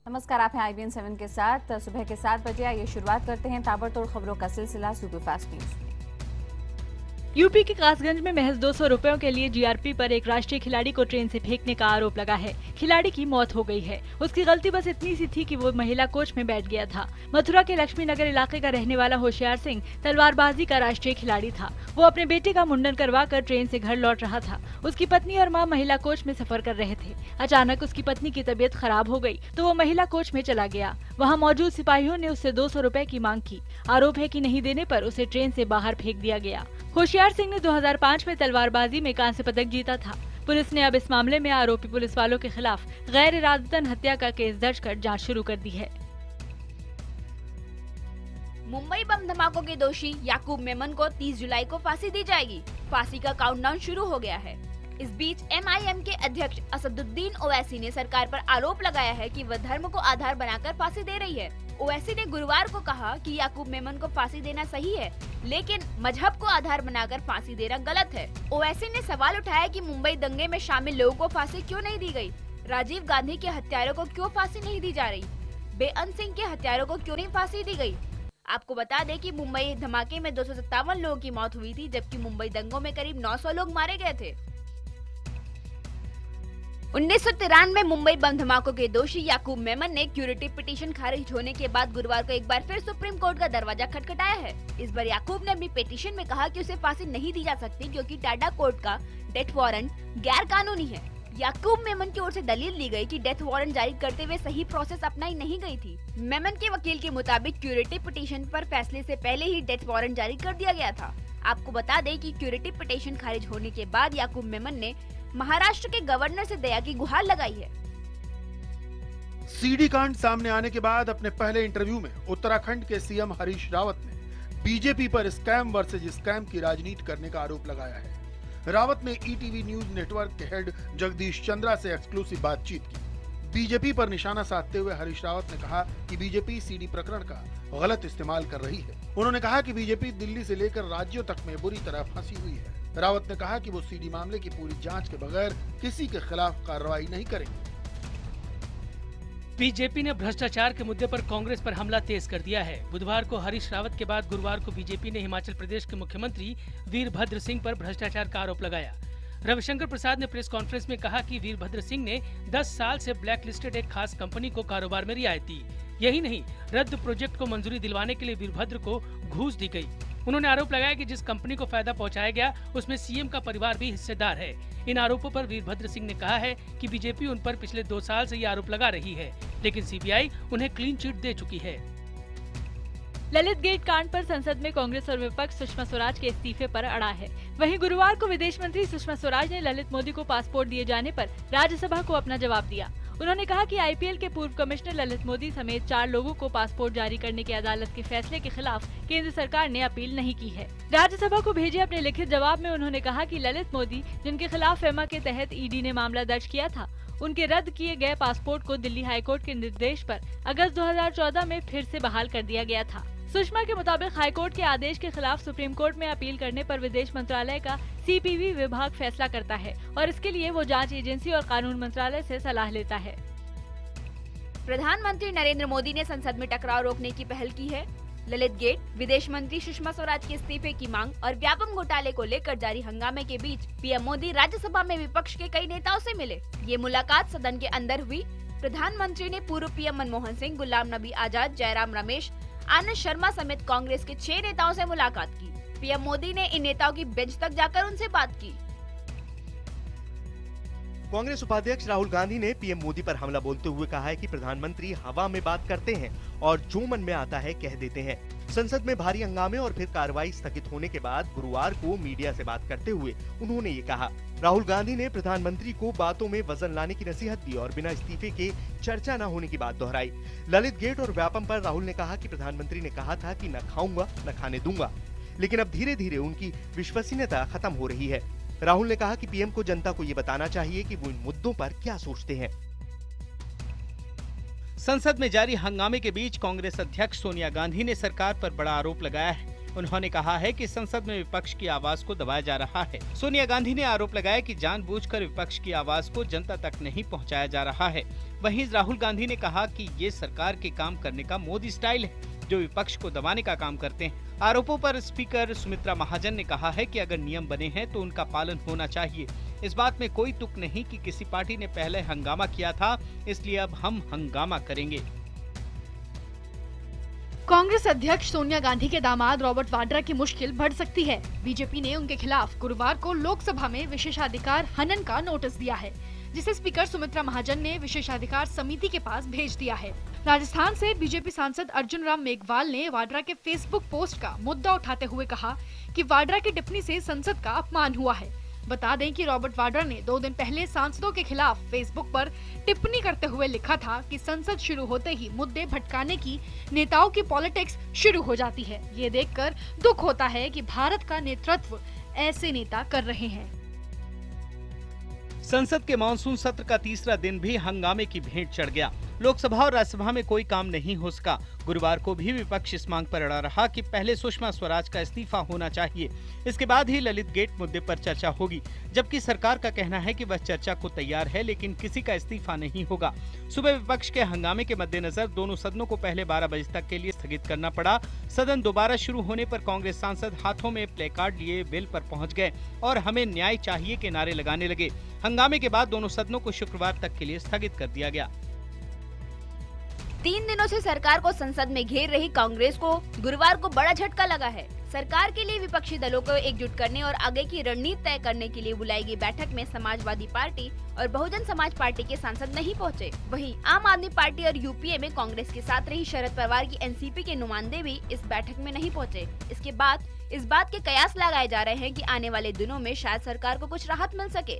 नमस्कार, आप हैं IBN 7 के साथ। सुबह के 7 बजे आइए शुरुआत करते हैं ताबड़तोड़ खबरों का सिलसिला सुपर फास्ट न्यूज। यूपी के कासगंज में महज 200 रुपयों के लिए जीआरपी पर एक राष्ट्रीय खिलाड़ी को ट्रेन से फेंकने का आरोप लगा है। खिलाड़ी की मौत हो गई है। उसकी गलती बस इतनी सी थी कि वो महिला कोच में बैठ गया था। मथुरा के लक्ष्मी नगर इलाके का रहने वाला होशियार सिंह तलवारबाजी का राष्ट्रीय खिलाड़ी था। वो अपने बेटे का मुंडन करवाकर ट्रेन से घर लौट रहा था। उसकी पत्नी और माँ महिला कोच में सफर कर रहे थे। अचानक उसकी पत्नी की तबीयत खराब हो गई तो वो महिला कोच में चला गया। वहाँ मौजूद सिपाहियों ने उससे 200 रुपए की मांग की। आरोप है कि नहीं देने पर उसे ट्रेन से बाहर फेंक दिया गया। होशियार सिंह ने 2005 में तलवारबाजी में कांस्य पदक जीता था। पुलिस ने अब इस मामले में आरोपी पुलिस वालों के खिलाफ गैर इरादतन हत्या का केस दर्ज कर जांच शुरू कर दी है। मुंबई बम धमाकों के दोषी याकूब मेमन को 30 जुलाई को फांसी दी जाएगी। फांसी का काउंटडाउन शुरू हो गया है। इस बीच MIM के अध्यक्ष असदुद्दीन ओवैसी ने सरकार पर आरोप लगाया है कि वह धर्म को आधार बनाकर फांसी दे रही है। ओवैसी ने गुरुवार को कहा कि याकूब मेमन को फांसी देना सही है, लेकिन मजहब को आधार बनाकर फांसी देना गलत है। ओवैसी ने सवाल उठाया कि मुंबई दंगे में शामिल लोगों को फांसी क्यों नहीं दी गई? राजीव गांधी के हत्यारों को क्यों फांसी नहीं दी जा रही? बेअंत सिंह के हत्यारों को क्यों नहीं फांसी दी गई? आपको बता दें कि मुंबई धमाके में 257 लोगों की मौत हुई थी, जबकि मुंबई दंगों में करीब 900 लोग मारे गए थे। 1993 में मुंबई बम धमाकों के दोषी याकूब मेमन ने क्यूरेटिव पिटीशन खारिज होने के बाद गुरुवार को एक बार फिर सुप्रीम कोर्ट का दरवाजा खटखटाया है। इस बार याकूब ने अपनी पिटीशन में कहा कि उसे फांसी नहीं दी जा सकती क्योंकि टाडा कोर्ट का डेथ वारंट गैर कानूनी है। याकूब मेमन की ओर से दलील दी गई कि डेथ वारंट जारी करते हुए सही प्रोसेस अपनाई नहीं गई थी। मेमन के वकील के मुताबिक क्यूरेटिव पिटीशन पर फैसले से पहले ही डेथ वारंट जारी कर दिया गया था। आपको बता दें कि क्यूरेटिव पिटीशन खारिज होने के बाद याकूब मेमन ने महाराष्ट्र के गवर्नर से दया की गुहार लगाई है। सीडी कांड सामने आने के बाद अपने पहले इंटरव्यू में उत्तराखंड के CM हरीश रावत ने बीजेपी पर स्कैम वर्सेज स्कैम की राजनीति करने का आरोप लगाया है। रावत ने ETV न्यूज नेटवर्क के हेड जगदीश चंद्रा से एक्सक्लूसिव बातचीत की। बीजेपी पर निशाना साधते हुए हरीश रावत ने कहा कि बीजेपी सीडी प्रकरण का गलत इस्तेमाल कर रही है। उन्होंने कहा कि बीजेपी दिल्ली से लेकर राज्यों तक में बुरी तरह फंसी हुई है। रावत ने कहा कि वो सीडी मामले की पूरी जांच के बगैर किसी के खिलाफ कार्रवाई नहीं करेंगे। बीजेपी ने भ्रष्टाचार के मुद्दे पर कांग्रेस पर हमला तेज कर दिया है। बुधवार को हरीश रावत के बाद गुरुवार को बीजेपी ने हिमाचल प्रदेश के मुख्यमंत्री वीरभद्र सिंह पर भ्रष्टाचार का आरोप लगाया। रविशंकर प्रसाद ने प्रेस कॉन्फ्रेंस में कहा कि वीरभद्र सिंह ने 10 साल से ब्लैक लिस्टेड एक खास कंपनी को कारोबार में रियायत दी। यही नहीं, रद्द प्रोजेक्ट को मंजूरी दिलवाने के लिए वीरभद्र को घूस दी गई। उन्होंने आरोप लगाया कि जिस कंपनी को फायदा पहुंचाया गया उसमें CM का परिवार भी हिस्सेदार है। इन आरोपों पर वीरभद्र सिंह ने कहा है कि बीजेपी उन पर पिछले 2 साल से ये आरोप लगा रही है, लेकिन CBI उन्हें क्लीन चिट दे चुकी है। ललित गेट कांड पर संसद में कांग्रेस और विपक्ष सुषमा स्वराज के इस्तीफे पर अड़ा है। वहीं गुरुवार को विदेश मंत्री सुषमा स्वराज ने ललित मोदी को पासपोर्ट दिए जाने पर राज्यसभा को अपना जवाब दिया। उन्होंने कहा कि IPL के पूर्व कमिश्नर ललित मोदी समेत 4 लोगों को पासपोर्ट जारी करने के अदालत के फैसले के खिलाफ केंद्र सरकार ने अपील नहीं की है। राज्यसभा को भेजे अपने लिखित जवाब में उन्होंने कहा कि ललित मोदी, जिनके खिलाफ FEMA के तहत ED ने मामला दर्ज किया था, उनके रद्द किए गए पासपोर्ट को दिल्ली हाईकोर्ट के निर्देश पर अगस्त 2014 में फिर से बहाल कर दिया गया था। सुषमा के मुताबिक हाईकोर्ट के आदेश के खिलाफ सुप्रीम कोर्ट में अपील करने पर विदेश मंत्रालय का CPV विभाग फैसला करता है और इसके लिए वो जांच एजेंसी और कानून मंत्रालय से सलाह लेता है। प्रधानमंत्री नरेंद्र मोदी ने संसद में टकराव रोकने की पहल की है। ललित गेट, विदेश मंत्री सुषमा स्वराज के इस्तीफे की मांग और व्यापम घोटाले को लेकर जारी हंगामे के बीच PM मोदी राज्यसभा में विपक्ष के कई नेताओं से मिले। ये मुलाकात सदन के अंदर हुई। प्रधानमंत्री ने पूर्व PM मनमोहन सिंह, गुलाम नबी आजाद, जयराम रमेश, आनंद शर्मा समेत कांग्रेस के 6 नेताओं से मुलाकात की। PM मोदी ने इन नेताओं की बेंच तक जाकर उनसे बात की। कांग्रेस उपाध्यक्ष राहुल गांधी ने PM मोदी पर हमला बोलते हुए कहा है कि प्रधानमंत्री हवा में बात करते हैं और जो मन में आता है कह देते हैं। संसद में भारी हंगामे और फिर कार्रवाई स्थगित होने के बाद गुरुवार को मीडिया से बात करते हुए उन्होंने ये कहा। राहुल गांधी ने प्रधानमंत्री को बातों में वजन लाने की नसीहत दी और बिना इस्तीफे के चर्चा न होने की बात दोहराई। ललित गेट और व्यापम पर राहुल ने कहा कि प्रधानमंत्री ने कहा था कि न खाऊंगा न खाने दूंगा, लेकिन अब धीरे धीरे उनकी विश्वसनीयता खत्म हो रही है। राहुल ने कहा कि PM को जनता को ये बताना चाहिए कि वो इन मुद्दों पर क्या सोचते हैं। संसद में जारी हंगामे के बीच कांग्रेस अध्यक्ष सोनिया गांधी ने सरकार पर बड़ा आरोप लगाया है। उन्होंने कहा है कि संसद में विपक्ष की आवाज को दबाया जा रहा है। सोनिया गांधी ने आरोप लगाया कि जानबूझकर विपक्ष की आवाज को जनता तक नहीं पहुंचाया जा रहा है। वहीं राहुल गांधी ने कहा कि ये सरकार के काम करने का मोदी स्टाइल है, जो विपक्ष को दबाने का काम करते हैं। आरोपों पर स्पीकर सुमित्रा महाजन ने कहा है कि अगर नियम बने हैं तो उनका पालन होना चाहिए। इस बात में कोई तुक नहीं कि किसी पार्टी ने पहले हंगामा किया था, इसलिए अब हम हंगामा करेंगे। कांग्रेस अध्यक्ष सोनिया गांधी के दामाद रॉबर्ट वाड्रा की मुश्किल बढ़ सकती है। बीजेपी ने उनके खिलाफ गुरुवार को लोकसभा में विशेषाधिकार हनन का नोटिस दिया है, जिसे स्पीकर सुमित्रा महाजन ने विशेषाधिकार समिति के पास भेज दिया है। राजस्थान से बीजेपी सांसद अर्जुन राम मेघवाल ने वाड्रा के फेसबुक पोस्ट का मुद्दा उठाते हुए कहा कि वाड्रा की टिप्पणी से संसद का अपमान हुआ है। बता दें कि रॉबर्ट वाड्रा ने 2 दिन पहले सांसदों के खिलाफ फेसबुक पर टिप्पणी करते हुए लिखा था कि संसद शुरू होते ही मुद्दे भटकाने की नेताओं की पॉलिटिक्स शुरू हो जाती है। ये देखकर दुख होता है कि भारत का नेतृत्व ऐसे नेता कर रहे हैं। संसद के मानसून सत्र का तीसरा दिन भी हंगामे की भेंट चढ़ गया। लोकसभा और राज्यसभा में कोई काम नहीं हो सका। गुरुवार को भी विपक्ष इस मांग पर अड़ा रहा कि पहले सुषमा स्वराज का इस्तीफा होना चाहिए, इसके बाद ही ललित गेट मुद्दे पर चर्चा होगी। जबकि सरकार का कहना है कि वह चर्चा को तैयार है, लेकिन किसी का इस्तीफा नहीं होगा। सुबह विपक्ष के हंगामे के मद्देनजर दोनों सदनों को पहले 12 बजे तक के लिए स्थगित करना पड़ा। सदन दोबारा शुरू होने पर कांग्रेस सांसद हाथों में प्ले कार्ड लिए वेल पर पहुंच गए और हमें न्याय चाहिए के नारे लगाने लगे। हंगामे के बाद दोनों सदनों को शुक्रवार तक के लिए स्थगित कर दिया गया। 3 दिनों से सरकार को संसद में घेर रही कांग्रेस को गुरुवार को बड़ा झटका लगा है। सरकार के लिए विपक्षी दलों को एकजुट करने और आगे की रणनीति तय करने के लिए बुलाई गई बैठक में समाजवादी पार्टी और बहुजन समाज पार्टी के सांसद नहीं पहुंचे। वहीं आम आदमी पार्टी और यूपीए में कांग्रेस के साथ रही शरद पवार की एनसीपी के नुमाइंदे भी इस बैठक में नहीं पहुंचे। इसके बाद इस बात के कयास लगाए जा रहे हैं कि आने वाले दिनों में शायद सरकार को कुछ राहत मिल सके।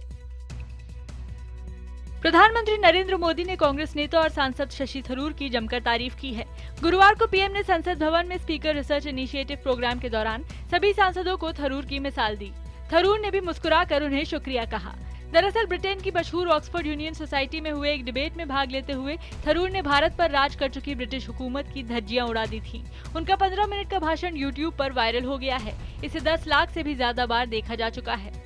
प्रधानमंत्री नरेंद्र मोदी ने कांग्रेस नेता और सांसद शशि थरूर की जमकर तारीफ की है। गुरुवार को पीएम ने संसद भवन में स्पीकर रिसर्च इनिशिएटिव प्रोग्राम के दौरान सभी सांसदों को थरूर की मिसाल दी। थरूर ने भी मुस्कुराकर उन्हें शुक्रिया कहा। दरअसल ब्रिटेन की मशहूर ऑक्सफोर्ड यूनियन सोसाइटी में हुए एक डिबेट में भाग लेते हुए थरूर ने भारत पर राज कर चुकी ब्रिटिश हुकूमत की धज्जियां उड़ा दी थी। उनका 15 मिनट का भाषण यूट्यूब पर वायरल हो गया है। इसे 10 लाख से भी ज्यादा बार देखा जा चुका है।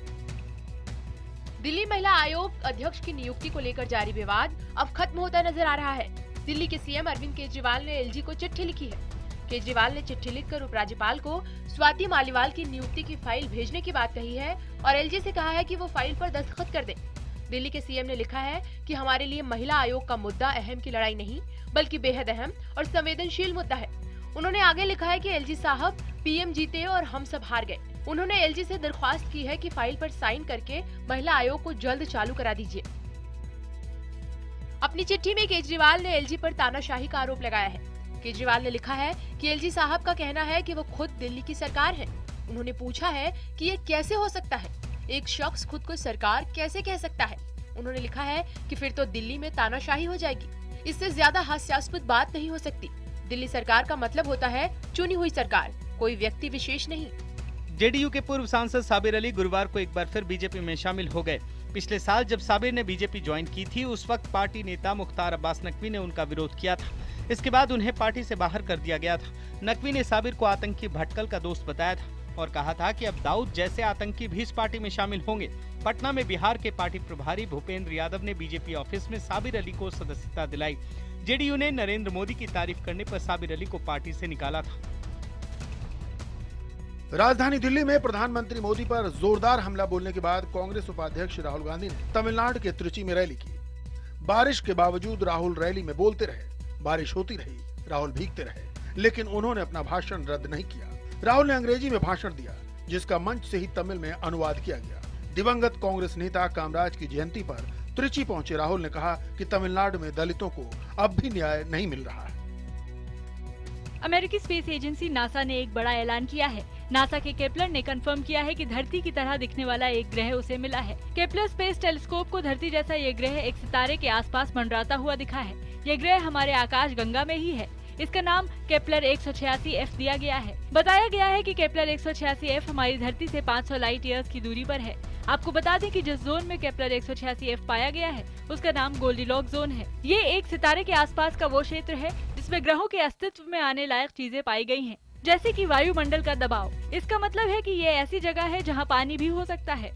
दिल्ली महिला आयोग अध्यक्ष की नियुक्ति को लेकर जारी विवाद अब खत्म होता नजर आ रहा है। दिल्ली के सीएम अरविंद केजरीवाल ने एलजी को चिट्ठी लिखी है। केजरीवाल ने चिट्ठी लिखकर उपराज्यपाल को स्वाति मालीवाल की नियुक्ति की फाइल भेजने की बात कही है और एलजी से कहा है कि वो फाइल पर दस्तखत कर दे। दिल्ली के सीएम ने लिखा है कि हमारे लिए महिला आयोग का मुद्दा अहम की लड़ाई नहीं, बल्कि बेहद अहम और संवेदनशील मुद्दा है। उन्होंने आगे लिखा है कि एलजी साहब, पीएम जीते और हम सब हार गए। उन्होंने एलजी से दरख्वास्त की है कि फाइल पर साइन करके महिला आयोग को जल्द चालू करा दीजिए। अपनी चिट्ठी में केजरीवाल ने एलजी पर तानाशाही का आरोप लगाया है। केजरीवाल ने लिखा है कि एलजी साहब का कहना है कि वो खुद दिल्ली की सरकार है। उन्होंने पूछा है कि ये कैसे हो सकता है, एक शख्स खुद को सरकार कैसे कह सकता है। उन्होंने लिखा है कि फिर तो दिल्ली में तानाशाही हो जाएगी। इससे ज्यादा हास्यास्पद बात नहीं हो सकती। दिल्ली सरकार का मतलब होता है चुनी हुई सरकार, कोई व्यक्ति विशेष नहीं। जेडीयू के पूर्व सांसद साबिर अली गुरुवार को एक बार फिर बीजेपी में शामिल हो गए। पिछले साल जब साबिर ने बीजेपी ज्वाइन की थी, उस वक्त पार्टी नेता मुख्तार अब्बास नकवी ने उनका विरोध किया था। इसके बाद उन्हें पार्टी से बाहर कर दिया गया था। नकवी ने साबिर को आतंकी भटकल का दोस्त बताया था और कहा था कि अब दाऊद जैसे आतंकी भी इस पार्टी में शामिल होंगे। पटना में बिहार के पार्टी प्रभारी भूपेंद्र यादव ने बीजेपी ऑफिस में साबिर अली को सदस्यता दिलाई। जेडीयू ने नरेंद्र मोदी की तारीफ करने पर साबिर अली को पार्टी से निकाला था। राजधानी दिल्ली में प्रधानमंत्री मोदी पर जोरदार हमला बोलने के बाद कांग्रेस उपाध्यक्ष राहुल गांधी ने तमिलनाडु के त्रिची में रैली की। बारिश के बावजूद राहुल रैली में बोलते रहे। बारिश होती रही, राहुल भीगते रहे, लेकिन उन्होंने अपना भाषण रद्द नहीं किया। राहुल ने अंग्रेजी में भाषण दिया, जिसका मंच से ही तमिल में अनुवाद किया गया। दिवंगत कांग्रेस नेता कामराज की जयंती पर त्रिची पहुंचे राहुल ने कहा कि तमिलनाडु में दलितों को अब भी न्याय नहीं मिल रहा है। अमेरिकी स्पेस एजेंसी नासा ने एक बड़ा ऐलान किया है। नासा के केपलर ने कंफर्म किया है कि धरती की तरह दिखने वाला एक ग्रह उसे मिला है। केपलर स्पेस टेलीस्कोप को धरती जैसा ये ग्रह एक सितारे के आसपास मंडराता हुआ दिखा है। ये ग्रह हमारे आकाश गंगा में ही है। इसका नाम केपलर 186F दिया गया है। बताया गया है कि केपलर 186F हमारी धरती से 500 लाइट ईयर्स की दूरी पर है। आपको बता दें कि जिस जोन में केपलर 186F पाया गया है, उसका नाम गोल्डीलॉक जोन है। ये एक सितारे के आसपास का वो क्षेत्र है जिसमें ग्रहों के अस्तित्व में आने लायक चीजें पाई गई हैं। जैसे कि वायुमंडल का दबाव। इसका मतलब है कि ये ऐसी जगह है जहां पानी भी हो सकता है।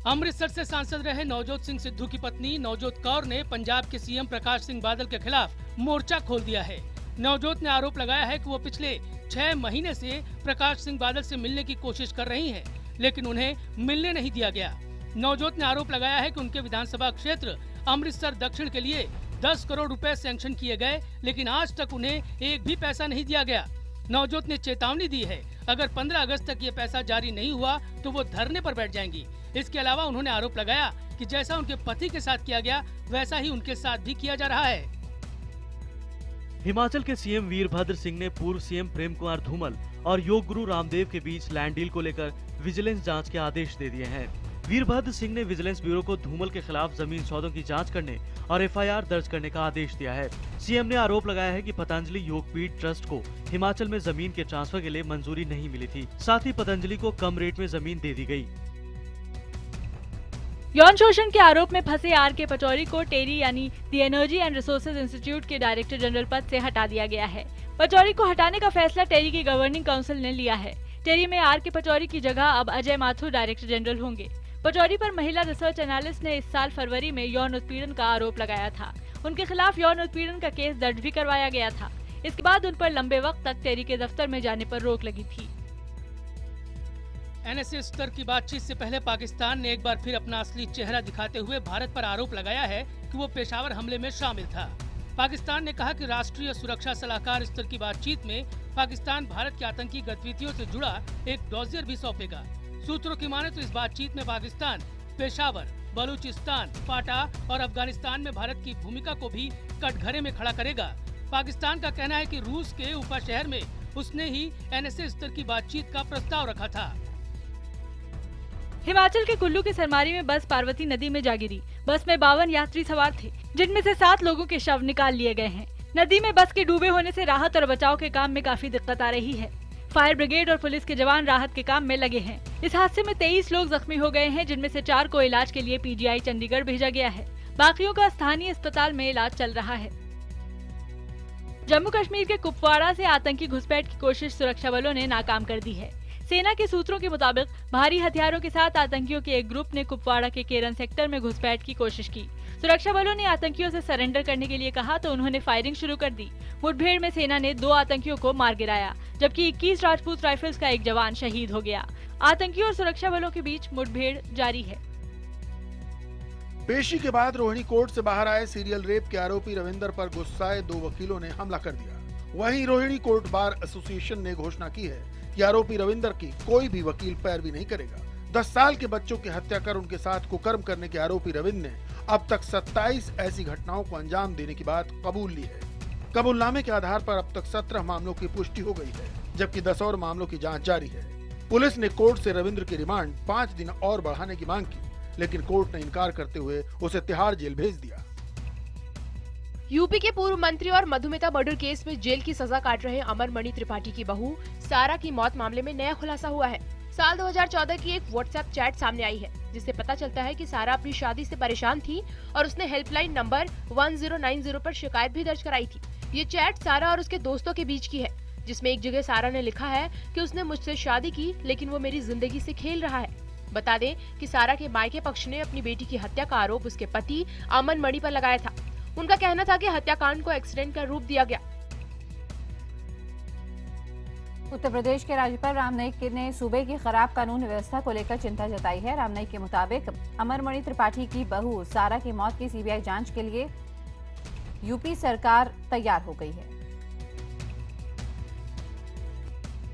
अमृतसर से सांसद रहे नवजोत सिंह सिद्धू की पत्नी नवजोत कौर ने पंजाब के सीएम प्रकाश सिंह बादल के खिलाफ मोर्चा खोल दिया है। नवजोत ने आरोप लगाया है कि वो पिछले 6 महीने से प्रकाश सिंह बादल से मिलने की कोशिश कर रही हैं, लेकिन उन्हें मिलने नहीं दिया गया। नवजोत ने आरोप लगाया है कि उनके विधानसभा क्षेत्र अमृतसर दक्षिण के लिए 10 करोड़ रुपए सैंक्शन किए गए, लेकिन आज तक उन्हें एक भी पैसा नहीं दिया गया। नवजोत ने चेतावनी दी है, अगर 15 अगस्त तक ये पैसा जारी नहीं हुआ तो वो धरने पर बैठ जाएंगी। इसके अलावा उन्होंने आरोप लगाया कि जैसा उनके पति के साथ किया गया वैसा ही उनके साथ भी किया जा रहा है। हिमाचल के सीएम वीरभद्र सिंह ने पूर्व सीएम प्रेम कुमार धूमल और योग गुरु रामदेव के बीच लैंड डील को लेकर विजिलेंस जांच के आदेश दे दिए हैं। वीरभद्र सिंह ने विजिलेंस ब्यूरो को धूमल के खिलाफ जमीन सौदों की जांच करने और एफआईआर दर्ज करने का आदेश दिया है। सीएम ने आरोप लगाया है कि पतंजलि योगपीठ ट्रस्ट को हिमाचल में जमीन के ट्रांसफर के लिए मंजूरी नहीं मिली थी, साथ ही पतंजलि को कम रेट में जमीन दे दी गई। यौन शोषण के आरोप में फंसे आर.के. पचौरी को टेरी यानी the energy and resources institute के डायरेक्टर जनरल पद से हटा दिया गया है। पचौरी को हटाने का फैसला टेरी की गवर्निंग काउंसिल ने लिया है। टेरी में आर.के. पचौरी की जगह अब अजय माथुर डायरेक्टर जनरल होंगे। पचौरी पर महिला रिसर्च एनालिस्ट ने इस साल फरवरी में यौन उत्पीड़न का आरोप लगाया था। उनके खिलाफ यौन उत्पीड़न का केस दर्ज भी करवाया गया था। इसके बाद उन पर लंबे वक्त तक टेरी के दफ्तर में जाने पर रोक लगी थी। एनएसए स्तर की बातचीत से पहले पाकिस्तान ने एक बार फिर अपना असली चेहरा दिखाते हुए भारत पर आरोप लगाया है कि वो पेशावर हमले में शामिल था। पाकिस्तान ने कहा कि राष्ट्रीय सुरक्षा सलाहकार स्तर की बातचीत में पाकिस्तान भारत की आतंकी गतिविधियों से जुड़ा एक डॉसियर भी सौंपेगा। सूत्रों की माने तो इस बातचीत में पाकिस्तान पेशावर, बलूचिस्तान, फाटा और अफगानिस्तान में भारत की भूमिका को भी कटघरे में खड़ा करेगा। पाकिस्तान का कहना है कि रूस के उफा शहर में उसने ही एनएसए स्तर की बातचीत का प्रस्ताव रखा था। हिमाचल के कुल्लू की सरमारी में बस पार्वती नदी में जा गिरी। बस में 52 यात्री सवार थे, जिनमें से 7 लोगों के शव निकाल लिए गए हैं। नदी में बस के डूबे होने से राहत और बचाव के काम में काफी दिक्कत आ रही है। फायर ब्रिगेड और पुलिस के जवान राहत के काम में लगे हैं। इस हादसे में 23 लोग जख्मी हो गए हैं, जिनमें से 4 को इलाज के लिए पीजीआई चंडीगढ़ भेजा गया है। बाकियों का स्थानीय अस्पताल में इलाज चल रहा है। जम्मू कश्मीर के कुपवाड़ा से आतंकी घुसपैठ की कोशिश सुरक्षा बलों ने नाकाम कर दी है। सेना के सूत्रों के मुताबिक भारी हथियारों के साथ आतंकियों के एक ग्रुप ने कुपवाड़ा के केरन सेक्टर में घुसपैठ की कोशिश की। सुरक्षा बलों ने आतंकियों से सरेंडर करने के लिए कहा तो उन्होंने फायरिंग शुरू कर दी। मुठभेड़ में सेना ने 2 आतंकियों को मार गिराया, जबकि 21 राजपूत राइफल्स का एक जवान शहीद हो गया। आतंकियों और सुरक्षा बलों के बीच मुठभेड़ जारी है। पेशी के बाद रोहिणी कोर्ट से बाहर आए सीरियल रेप के आरोपी रविंदर पर गुस्साए 2 वकीलों ने हमला कर दिया। वहीं रोहिणी कोर्ट बार एसोसिएशन ने घोषणा की है कि आरोपी रविंदर की कोई भी वकील पैरवी नहीं करेगा। 10 साल के बच्चों की हत्या कर उनके साथ कुकर्म करने के आरोपी रविंद्र ने अब तक 27 ऐसी घटनाओं को अंजाम देने की बात कबूल ली है। कबूलनामे के आधार पर अब तक 17 मामलों की पुष्टि हो गई है, जबकि 10 और मामलों की जांच जारी है। पुलिस ने कोर्ट से रविंद्र की रिमांड 5 दिन और बढ़ाने की मांग की, लेकिन कोर्ट ने इनकार करते हुए उसे तिहाड़ जेल भेज दिया। यूपी के पूर्व मंत्री और मधुमिता मर्डर केस में जेल की सजा काट रहे अमरमणि त्रिपाठी की बहू सारा की मौत मामले में नया खुलासा हुआ है। साल 2014 की एक व्हाट्सएप चैट सामने आई है, जिससे पता चलता है कि सारा अपनी शादी से परेशान थी और उसने हेल्पलाइन नंबर 1090 पर शिकायत भी दर्ज कराई थी। ये चैट सारा और उसके दोस्तों के बीच की है, जिसमें एक जगह सारा ने लिखा है कि उसने मुझसे शादी की, लेकिन वो मेरी जिंदगी से खेल रहा है। बता दें कि सारा के मायके पक्ष ने अपनी बेटी की हत्या का आरोप उसके पति अमरमणि पर लगाया था। उनका कहना था कि हत्याकांड को एक्सीडेंट का रूप दिया गया। उत्तर प्रदेश के राज्यपाल राम नाईक ने सूबे की खराब कानून व्यवस्था को लेकर चिंता जताई है। राम नाईक के मुताबिक अमरमणि त्रिपाठी की बहू सारा की मौत की सीबीआई जांच के लिए यूपी सरकार तैयार हो गई है।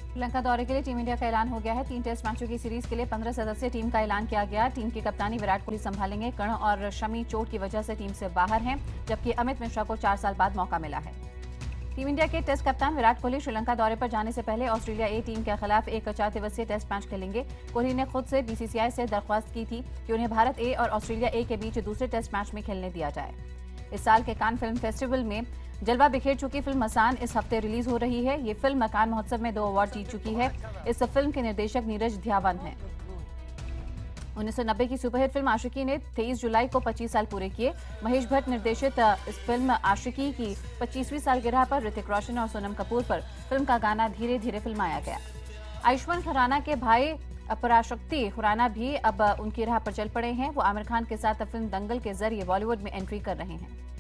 श्रीलंका दौरे के लिए टीम इंडिया का ऐलान हो गया है। 3 टेस्ट मैचों की सीरीज के लिए 15 सदस्यीय टीम का ऐलान किया गया। टीम की कप्तानी विराट कोहली संभालेंगे। कर्ण और शमी चोट की वजह से टीम से बाहर हैं, जबकि अमित मिश्रा को 4 साल बाद मौका मिला है। टीम इंडिया के टेस्ट कप्तान विराट कोहली श्रीलंका दौरे पर जाने से पहले ऑस्ट्रेलिया ए टीम के खिलाफ एक 4 दिवसीय टेस्ट मैच खेलेंगे। कोहली ने खुद से बीसीसीआई से दरख्वास्त की थी कि उन्हें भारत ए और ऑस्ट्रेलिया ए के बीच दूसरे टेस्ट मैच में खेलने दिया जाए। इस साल के कान फिल्म फेस्टिवल में जलवा बिखेर चुकी फिल्म मसान इस हफ्ते रिलीज हो रही है। ये फिल्म मकान महोत्सव में 2 अवार्ड जीत चुकी है। इस फिल्म के निर्देशक नीरज ध्यावन हैं। 1990 की सुपरहिट फिल्म आशिकी ने 23 जुलाई को 25 साल पूरे किए। महेश भट्ट निर्देशित इस फिल्म आशिकी की 25वीं सालगिरह पर ऋतिक रोशन और सोनम कपूर पर फिल्म का गाना धीरे धीरे फिल्माया गया। आयुष्मान खुराना के भाई पराशक्ति खुराना भी अब उनकी राह पर चल पड़े हैं। वो आमिर खान के साथ फिल्म दंगल के जरिए बॉलीवुड में एंट्री कर रहे हैं।